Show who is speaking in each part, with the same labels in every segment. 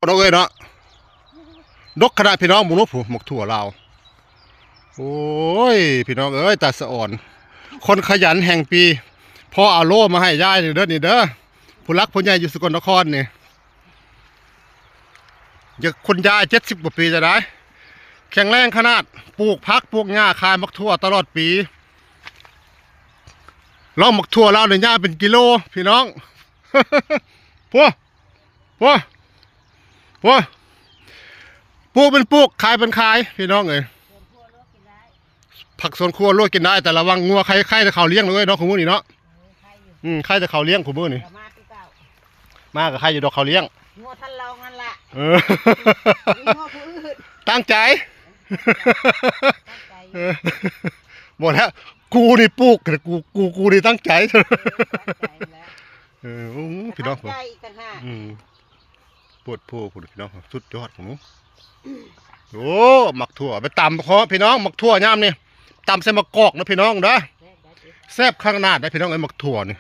Speaker 1: เราเอ้ยเนาะดกขนาดพี่น้องหมูนุ๊กหมกถั่วเราโอ้ยพี่น้องเอ้ยตาสะอ่อนคนขยันแห่งปีพ่อเอาโล่มาให้ยายเด้อนี่เด้อผู้รักผู้ใหญ่อยู่สกลนครนี่อย่าคนยาย70 กว่าปีจะได้แข็งแรงขนาดปลูกพักปลูกหญ้าขายหมกถั่วตลอดปีเราหมกถั่วเราเนี่ยหญ้าเป็นกิโลพี่น้อง พวกปลูกเป็นปลูกขายเป็นขายพี่น้องเอ้ยผักสวนครัวลวกกินได้แต่ระวังงัวใครจะเขาเลี้ยงเลยเนาะคุณมือนี่เนาะใครจะเขาเลี้ยงคุณมือนี่มากับใครอยู่ดอกเขาเลี้ยง
Speaker 2: งัวทันเรางั้นแหละ
Speaker 1: ตั้งใจหมดแล้วกูนี่ปลูกแต่กูนี่ตั้งใจพี่น้องผมปวดผู้พี่น้องสุดยอดผมโอ้หมักถั่วไปตำเพาะพี่น้องหมักถั่วย่ามนี่ตำใส่มะกอกนะพี่น้องเด้อแซ่บข้างหน้าได้พี่น้องไอ้หมักถั่วนี่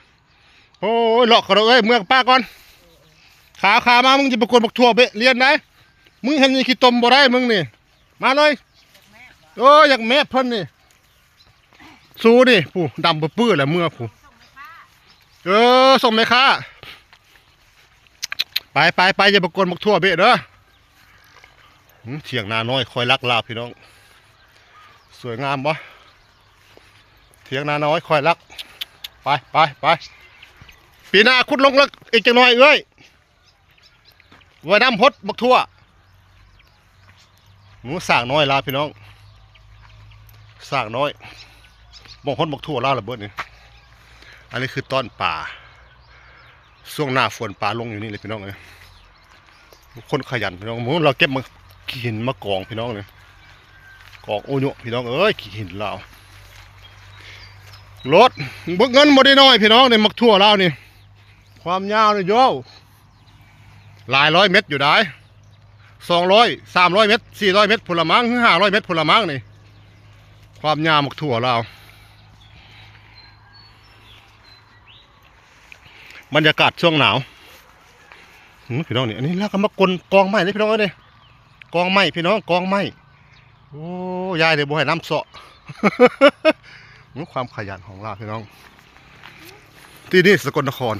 Speaker 1: โอ้ยหลอกกันเลยเมืองป้าก่อนขามามึงจะประกวดหมักถั่วไปเรียนได้มึงเห็นนี่ขี้ตมบ่ได้มึงนี่มาเลยโอ้อยากแม่เพิ่นนี่สู้นี่ผู้ดำปื้อแหละเมื่อผู้ส่งไหมคะไปอย่าประกวดหมักถั่วเบะเด้อเถียงนาน้อยคอยรักลาพี่น้องสวยงามปะเถียงนาน้อยคอยรักไปปีหน้าขุดลงแล้วอีกจังน้อยเอ้ยไว้น้ำพดบักทั่วหมูสร้างน้อยลาพี่น้องสร้างน้อยมองพดบักทั่วลาระเบิดนี่อันนี้คือต้นป่าช่วงหน้าฝนป่าลงอยู่นี่เลยพี่น้องเลยคนขยันพี่น้องหมูเราเก็บมาหินมากองพี่น้องเลยกองโอโยพี่น้องเอ้ยหินเรารถบึกเงินหมดได้น้อยพี่น้องในมักทั่วเรานี่ความยาวเนี่ยโย่หลายร้อยเมตรอยู่ได้200 300 เมตร400 เมตรผลไม้500 เมตรผลไม้นี่ความยาวมักทั่วเราบรรยากาศช่วงหนาวพี่น้องนี่อันนี้แล้วก็มากองไม้เลยพี่น้องเลยกองไม้พี่น้องกองไม้โอ้ยายเดี๋ยวบ่ให้น้ำเสาะความขยันของเราพี่น้องที่นี่สกลนคร